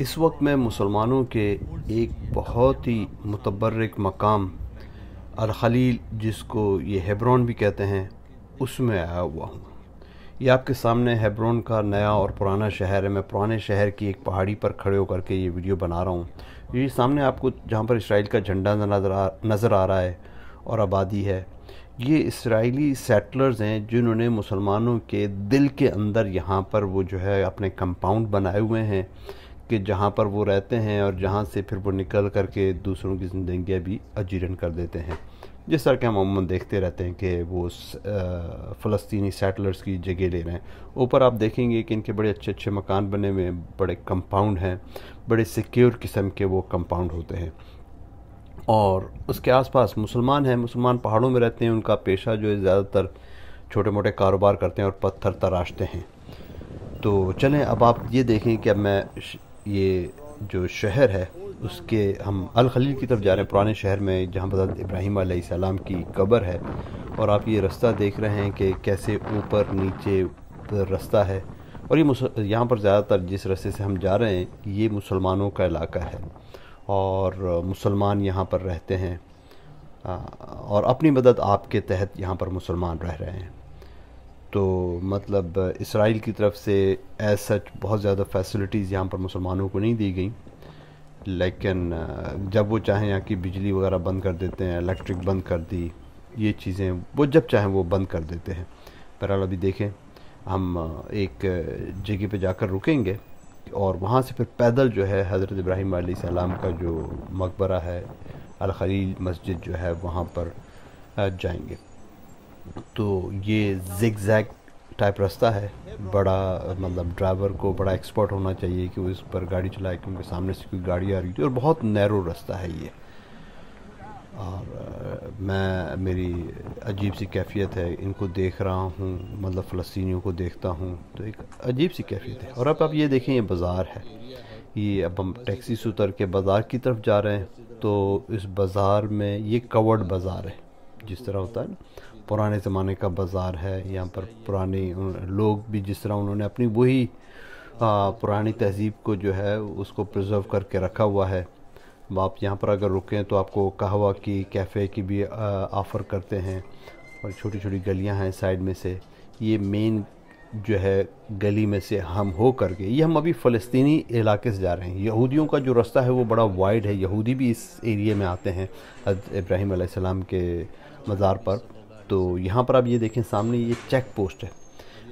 इस वक्त मैं मुसलमानों के एक बहुत ही मुतबर्रिक मकाम अल खलील, जिसको ये हेब्रोन भी कहते हैं, उसमें आया हुआ हूँ। ये आपके सामने हेब्रोन का नया और पुराना शहर है। मैं पुराने शहर की एक पहाड़ी पर खड़े होकर के ये वीडियो बना रहा हूँ। ये सामने आपको जहाँ पर इसराइल का झंडा नज़र आ रहा है और आबादी है, ये इसराइली सेटलर्स हैं जिन्होंने मुसलमानों के दिल के अंदर यहाँ पर वो जो है अपने कंपाउंड बनाए हुए हैं कि जहाँ पर वो रहते हैं और जहाँ से फिर वो निकल करके दूसरों की ज़िंदगियाँ भी अजीरन कर देते हैं। जिस तरह के हम अमूमन देखते रहते हैं कि वो फ़लस्तीनी सेटलर्स की जगह ले रहे हैं। ऊपर आप देखेंगे कि इनके बड़े अच्छे अच्छे मकान बने हुए हैं, बड़े कंपाउंड हैं, बड़े सिक्योर किस्म के वो कंपाउंड होते हैं। और उसके आसपास मुसलमान हैं, मुसलमान पहाड़ों में रहते हैं। उनका पेशा जो है ज़्यादातर छोटे मोटे कारोबार करते हैं और पत्थर तराशते हैं। तो चलें अब आप ये देखें कि अब मैं ये जो शहर है उसके हम अल खलील की तरफ जा रहे हैं, पुराने शहर में जहाँ पर हज़रत इब्राहीम अलैहिस्सलाम की कब्र है। और आप ये रास्ता देख रहे हैं कि कैसे ऊपर नीचे रास्ता है। और ये यहाँ पर ज़्यादातर जिस रास्ते से हम जा रहे हैं ये मुसलमानों का इलाका है और मुसलमान यहाँ पर रहते हैं और अपनी मदद आपके तहत यहाँ पर मुसलमान रह रहे हैं। तो मतलब इसराइल की तरफ से एज सच बहुत ज़्यादा फैसिलिटीज़ यहाँ पर मुसलमानों को नहीं दी गई, लेकिन जब वो चाहें यहाँ की बिजली वगैरह बंद कर देते हैं, इलेक्ट्रिक बंद कर दी, ये चीज़ें वो जब चाहें वो बंद कर देते हैं। बहरहाल अभी देखें हम एक जगह पे जाकर रुकेंगे और वहाँ से फिर पैदल जो है हज़रत इब्राहीम अलैहिस्सलाम का जो मकबरा है अल खलील मस्जिद जो है वहाँ पर जाएंगे। तो ये ज़िग-ज़ैग टाइप रास्ता है, बड़ा मतलब ड्राइवर को बड़ा एक्सपर्ट होना चाहिए कि वो इस पर गाड़ी चलाए, क्योंकि सामने से कोई गाड़ी आ रही थी और बहुत नैरो रास्ता है ये। और मेरी अजीब सी कैफियत है, इनको देख रहा हूँ, मतलब फ़लस्तीनियों को देखता हूँ तो एक अजीब सी कैफियत है। और अब आप ये देखें ये बाज़ार है, ये अब हम टैक्सी से उतर के बाज़ार की तरफ जा रहे हैं। तो इस बाज़ार में ये कवर्ड बाज़ार है, जिस तरह होता है ना पुराने ज़माने का बाज़ार है। यहाँ पर पुराने लोग भी जिस तरह उन्होंने अपनी वही पुरानी तहज़ीब को जो है उसको प्रिजर्व करके रखा हुआ है। आप यहाँ पर अगर रुकें तो आपको कहवा की कैफ़े की भी ऑफ़र करते हैं और छोटी छोटी गलियाँ हैं साइड में से। ये मेन जो है गली में से हम हो करके ये हम अभी फ़लस्तीनी इलाके से जा रहे हैं। यहूदियों का जो रास्ता है वो बड़ा वाइड है, यहूदी भी इस एरिया में आते हैं हज़रत इब्राहीम अलैहिस्सलाम के मज़ार पर। तो यहाँ पर आप ये देखें सामने ये चेक पोस्ट है।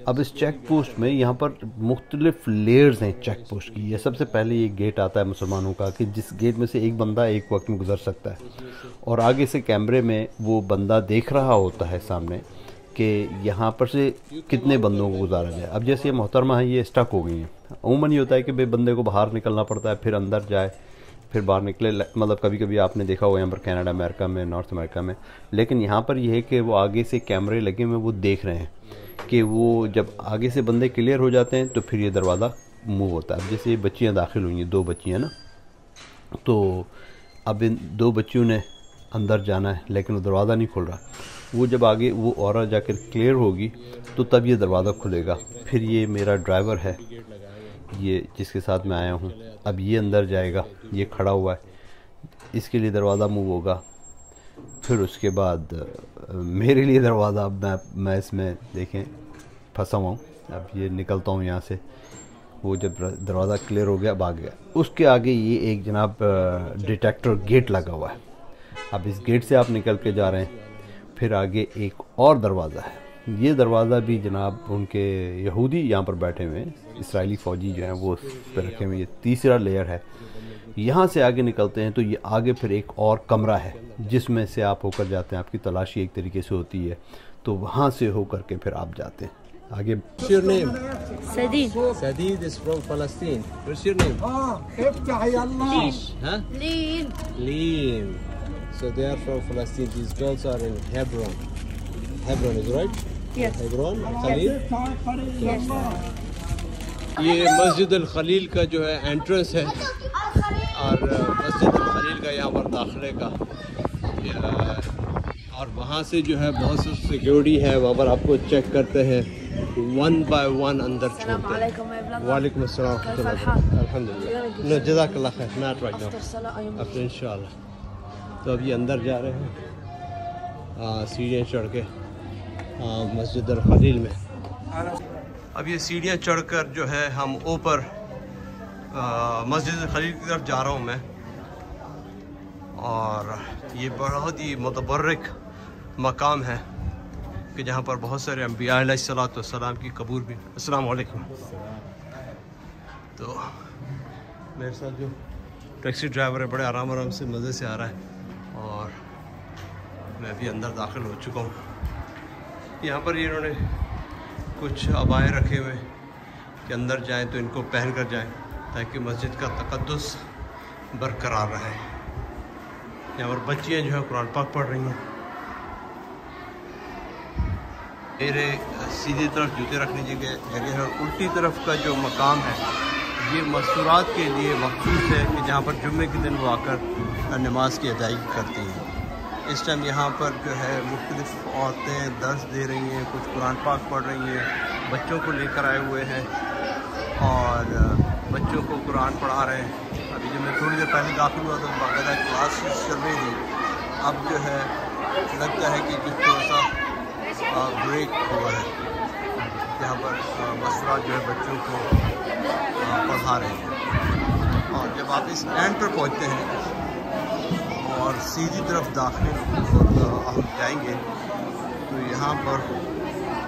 अब इस चेक पोस्ट में यहाँ पर मुख्तलिफ़ लेयर्स हैं चेक पोस्ट की। ये सबसे पहले ये गेट आता है मुसलमानों का कि जिस गेट में से एक बंदा एक वक्त में गुजर सकता है और आगे से कैमरे में वो बंदा देख रहा होता है सामने कि यहाँ पर से कितने बंदों को गुजारा जाए। अब जैसे ये मोहतरमा है ये स्टक हो गई हैं। अमूमन ये होता है कि भाई बंदे को बाहर निकलना पड़ता है, फिर अंदर जाए, फिर बाहर निकले। मतलब कभी कभी आपने देखा होगा यहाँ पर कनाडा अमेरिका में, नॉर्थ अमेरिका में। लेकिन यहाँ पर यह है कि वो आगे से कैमरे लगे हुए वो देख रहे हैं कि वो जब आगे से बंदे क्लियर हो जाते हैं तो फिर ये दरवाज़ा मूव होता है। अब जैसे ये बच्चियाँ दाखिल हुई हैं, 2 बच्चियाँ ना, तो अब इन 2 बच्चियों ने अंदर जाना है लेकिन वो दरवाज़ा नहीं खुल रहा। वो जब आगे वो औरत जाकर क्लियर होगी तो तब ये दरवाज़ा खुलेगा। फिर ये मेरा ड्राइवर है ये जिसके साथ मैं आया हूँ, अब ये अंदर जाएगा, ये खड़ा हुआ है, इसके लिए दरवाज़ा मूव होगा। फिर उसके बाद मेरे लिए दरवाज़ा, अब मैं इसमें देखें फंसा हुआ हूँ। अब ये निकलता हूँ यहाँ से, वो जब दरवाज़ा क्लियर हो गया अब आ गया। उसके आगे ये एक जनाब डिटेक्टर गेट लगा हुआ है। अब इस गेट से आप निकल के जा रहे हैं, फिर आगे एक और दरवाज़ा है। ये दरवाज़ा भी जनाब उनके यहूदी यहाँ पर बैठे हुए हैं, इसराइली फ़ौजी जो हैं वो उस पर रखे हुए। ये तीसरा लेयर है। यहाँ से आगे निकलते हैं तो ये आगे फिर एक और कमरा है जिसमें से आप होकर जाते हैं। आपकी तलाशी एक तरीके से होती है, तो वहाँ से होकर के फिर आप जाते हैं आगे। What's your name? Sadid. Sadid is from Palestine. What's your name? Huh? Lean. Lean. So they are from Palestine. These girls are in Hebron. Hebron is right? Yes. Hebron, Khalil. Yes. ये मस्जिद अल खलील का जो है entrance है और मस्जिद अल खलील का यहाँ पर दाखिले का और वहाँ से जो है बहुत सी सिक्योरिटी है, वहाँ पर आपको चेक करते हैं वन बाय वन अंदर छोड़ते हैं। वालेकुम अस्सलाम अल्हम्दुलिल्लाह जज़ाकल्लाह खैर नॉट राइट नाउ अब इंशाल्लाह। तो अब ये अंदर जा रहे हैं सीढ़ियाँ चढ़ के मस्जिद अल खलील में। अब ये सीढ़ियाँ चढ़कर जो है हम ऊपर मस्जिद अल खलील की तरफ जा रहा हूँ मैं। और ये बहुत ही मुतबर्रिक मकाम है कि जहाँ पर बहुत सारे अंबिया अलैहिस्सलाम की कब्र भी। अस्सलाम वालेकुम। तो मेरे साथ जो टैक्सी ड्राइवर है बड़े आराम से मज़े से आ रहा है और मैं भी अंदर दाखिल हो चुका हूँ। यहाँ पर ये इन्होंने कुछ अबाए रखे हुए कि अंदर जाएं तो इनको पहन कर जाएं ताकि मस्जिद का तक़द्दुस बरकरार रहे। यहाँ पर बच्चियाँ जो है कुरान पाक पढ़ रही हैं। मेरे सीधी तरफ जूते रखने की जगह है। उल्टी तरफ का जो मकाम है ये मस्तूरात के लिए मखसूस है कि जहाँ पर जुम्मे के दिन वो आकर नमाज की अदायगी करती हैं। इस टाइम यहाँ पर जो है मुख्तलिफ़ औरतें दर्स दे रही हैं, कुछ कुरान पाक पढ़ रही हैं, बच्चों को लेकर आए हुए हैं और बच्चों को कुरान पढ़ा रहे हैं। अभी जब मैं थोड़ी देर पहले दाखिल हुआ तो बाकायदा क्लास चल रही थी। अब जो है लगता है कि कुछ थोड़ा सा ब्रेक हुआ है जहाँ पर मसरूरात जो है बच्चों को पढ़ा रहे हैं। और जब आप इस एंड पर पहुँचते हैं और सीधी तरफ दाखिल हम जाएंगे तो यहाँ पर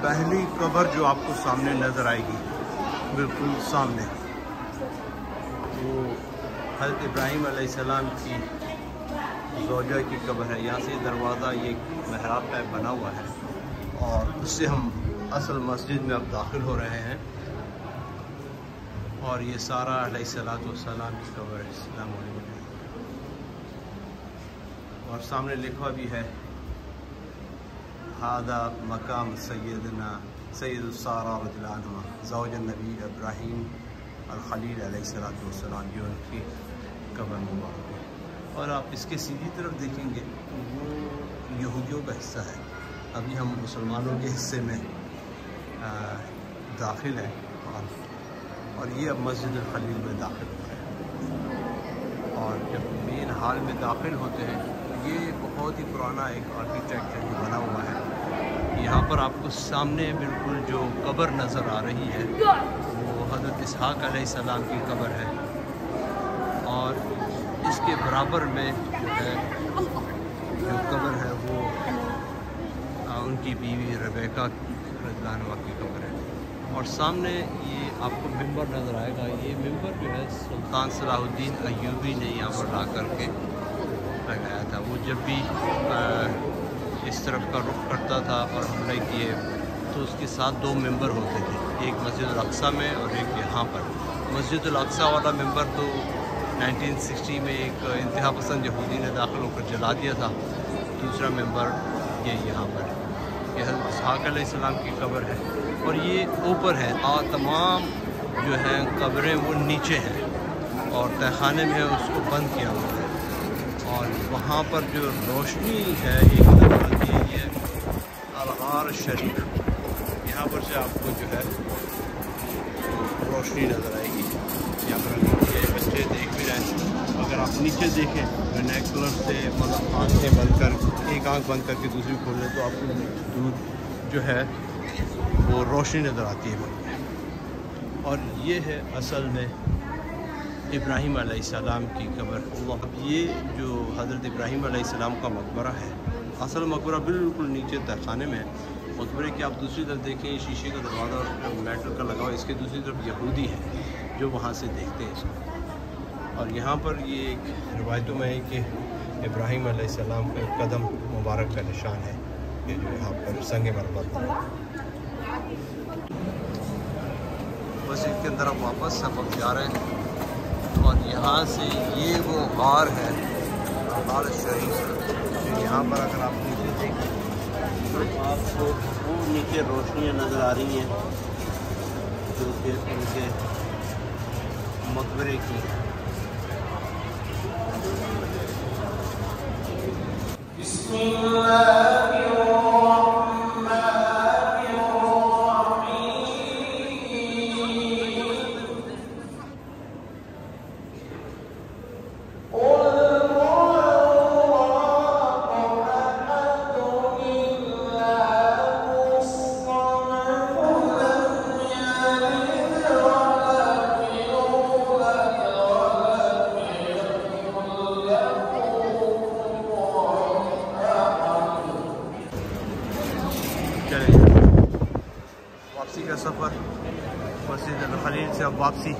पहली कब्र जो आपको सामने नज़र आएगी बिल्कुल सामने वो हज़रत इब्राहीम अलैहिस्सलाम की ज़ौजा की कब्र है। यहाँ से दरवाज़ा ये महराब टाइप बना हुआ है और उससे हम असल मस्जिद में अब दाखिल हो रहे हैं। और ये सारा अलैहिस्सलाम की कब्र है। अस्सलाम वालेकुम। और सामने लिखा भी है हादा मकाम सैयदना सैयदुस्सारा रज़ियल्लाहु अन्हा ज़ौज नबी इब्राहीम अल खलील अलैहिस्सलाम ये उनकी कब्र मुबारक है। और आप इसके सीधी तरफ देखेंगे वो यहूदियों का हिस्सा है। अभी हम मुसलमानों के हिस्से में दाखिल हैं और ये अब मस्जिद अल खलील में दाखिल हो रहे हैं। और जब मेन हाल में दाखिल होते हैं तो ये बहुत ही पुराना एक आर्किटेक्चर बना हुआ है। यहाँ पर आपको सामने बिल्कुल जो कब्र नज़र आ रही है वो हज़रत इसहाक़ अलैहिस्सलाम की कब्र है और इसके बराबर में जो है जो कब्र है वो उनकी बीवी रबेका रज़ियल्लाहु अन्हा की कब्र है। और सामने ये आपको मिंबर नज़र आएगा। ये मिंबर जो है सुल्तान सलाहुद्दीन अय्यूबी ने यहाँ पर ला करके लगाया था। वो जब भी इस तरफ का रुख करता था और हमले किए तो उसके साथ दो मिंबर होते थे, एक मस्जिद अल-अक़सा में और एक यहाँ पर। मस्जिद अल-अक़सा वाला मिंबर तो 1960 में एक इंतहा पसंद यहूदी ने दाखिल होकर जला दिया था। दूसरा मिंबर ये यहाँ पर ये हज़रत इसहाक़ अलैहिस्सलाम की कब्र है और ये ऊपर है। तमाम जो है कब्रें वो नीचे हैं और तहखाने में उसको बंद किया हुआ है। और वहाँ पर जो रोशनी है एक तरह की ये अल-ग़ार शरीफ, यहाँ पर से आपको जो है रोशनी नज़र आएगी। यहाँ पर ये बच्चे देख भी रहे हैं। अगर आप नीचे देखें वर्नैकुलर से मतलब आँखें बंद कर एक आँख बंद करके दूसरी खोल लें तो आपको दूर जो है वो रोशनी नज़र आती है। और ये है असल में इब्राहीम अलैहिस्सलाम की कब्र। अब ये जो हज़रत इब्राहीम अलैहिस्सलाम का मकबरा है, असल मकबरा बिल्कुल नीचे तहखाने में है। मकबरे की आप दूसरी तरफ देखें शीशे का दरवाज़ा और मेटल का लगा हुआ, इसके दूसरी तरफ यहूदी है जो वहाँ से देखते हैं इसको। और यहाँ पर ये एक रिवायतों में है कि इब्राहीम अलैहिस्सलाम का कदम मुबारक का निशान है कि जो यहाँ पर संग मरमर बना। बस इसके अंदर आप वापस सबक जा रहे हैं और यहाँ से ये वो ग़ार है, ग़ार शरीफ। तो यहाँ पर अगर आप नीचे देखें तो आपको वो नीचे रोशनियाँ नज़र आ रही हैं जो कि उनके मकबरे की है। बिस्मिल्लाहिर्रहमानिर्रहीम। सफ़र मस्जिद अल खलील से अब वापसी।